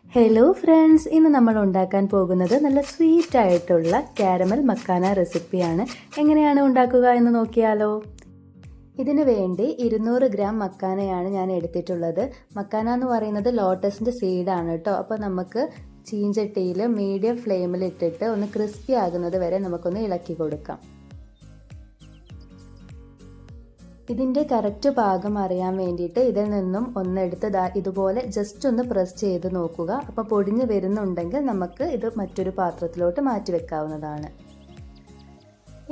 Hello friends, ഇന്ന് നമ്മൾ ഉണ്ടാക്കാൻ പോകുന്നത് നല്ല സ്വീറ്റ് ആയിട്ടുള്ള കാരമൽ മക്കാന റെസിപ്പിയാണ്. എങ്ങനെയാണ് ഉണ്ടാക്കുക എന്ന് നോക്കിയാലോ. ഇതിനു വേണ്ടി 200 ഗ്രാം മക്കാനയാണ് ഞാൻ എടുത്തിട്ടുള്ളത്. മക്കാന എന്ന് പറയുന്നത് ലോട്ടസിൻ്റെ സീഡാണ് കേട്ടോ. അപ്പോൾ നമുക്ക് ചീഞ്ചട്ടിയിൽ മീഡിയം ഫ്ലെയിമിൽ ഇട്ടിട്ട് ഒന്ന് ക്രിസ്പി ആകുന്നത് വരെ നമുക്കൊന്ന് ഇളക്കി കൊടുക്കാം. ഇതിൻ്റെ കറക്റ്റ് പാകം അറിയാൻ വേണ്ടിയിട്ട് ഇതിൽ നിന്നും ഒന്നെടുത്ത് ഇതുപോലെ ജസ്റ്റ് ഒന്ന് പ്രസ് ചെയ്ത് നോക്കുക. അപ്പോൾ പൊടിഞ്ഞ് വരുന്നുണ്ടെങ്കിൽ നമുക്ക് ഇത് മറ്റൊരു പാത്രത്തിലോട്ട് മാറ്റി വെക്കാവുന്നതാണ്.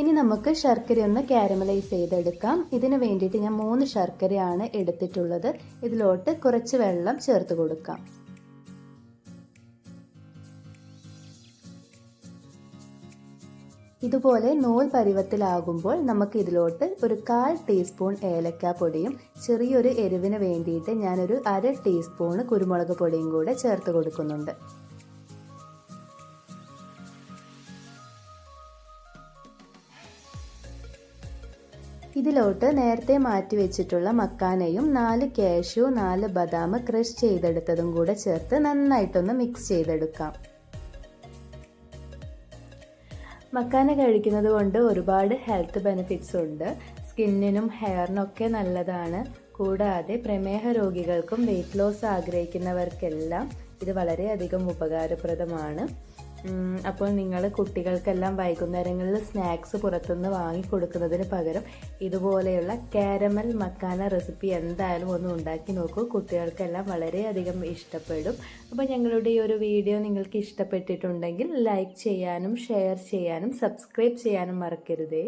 ഇനി നമുക്ക് ശർക്കര ഒന്ന് കാരമലൈസ് ചെയ്തെടുക്കാം. ഇതിന് വേണ്ടിയിട്ട് ഞാൻ 3 ശർക്കരയാണ് എടുത്തിട്ടുള്ളത്. ഇതിലോട്ട് കുറച്ച് വെള്ളം ചേർത്ത് കൊടുക്കാം. ഇതുപോലെ നൂൽ പരുവത്തിലാകുമ്പോൾ നമുക്ക് ഇതിലോട്ട് ഒരു 1/4 ടീസ്പൂൺ ഏലക്കാപ്പൊടിയും ചെറിയൊരു എരിവിന് വേണ്ടിയിട്ട് ഞാനൊരു 1/2 ടീസ്പൂൺ കുരുമുളക് പൊടിയും കൂടെ ചേർത്ത് കൊടുക്കുന്നുണ്ട്. ഇതിലോട്ട് നേരത്തെ മാറ്റി വെച്ചിട്ടുള്ള മക്കാനയും 4 കാഷ്യൂ 4 ബദാം ക്രഷ് ചെയ്തെടുത്തതും കൂടെ ചേർത്ത് നന്നായിട്ടൊന്ന് മിക്സ് ചെയ്തെടുക്കാം. മക്കാന കഴിക്കുന്നത് കൊണ്ട് ഒരുപാട് ഹെൽത്ത് ബെനിഫിറ്റ്സ് ഉണ്ട്. സ്കിന്നിനും ഹെയറിനൊക്കെ നല്ലതാണ്. കൂടാതെ പ്രമേഹ രോഗികൾക്കും വെയിറ്റ് ലോസ് ആഗ്രഹിക്കുന്നവർക്കെല്ലാം ഇത് വളരെയധികം ഉപകാരപ്രദമാണ്. അപ്പോൾ നിങ്ങൾ കുട്ടികൾക്കെല്ലാം വൈകുന്നേരങ്ങളിൽ സ്നാക്സ് പുറത്തുനിന്ന് വാങ്ങിക്കൊടുക്കുന്നതിന് പകരം ഇതുപോലെയുള്ള കാരമൽ മക്കാന റെസിപ്പി എന്തായാലും ഒന്ന് ഉണ്ടാക്കി നോക്കൂ. കുട്ടികൾക്കെല്ലാം വളരെയധികം ഇഷ്ടപ്പെടും. അപ്പോൾ ഞങ്ങളുടെ ഈ ഒരു വീഡിയോ നിങ്ങൾക്ക് ഇഷ്ടപ്പെട്ടിട്ടുണ്ടെങ്കിൽ ലൈക്ക് ചെയ്യാനും ഷെയർ ചെയ്യാനും സബ്സ്ക്രൈബ് ചെയ്യാനും മറക്കരുതേ.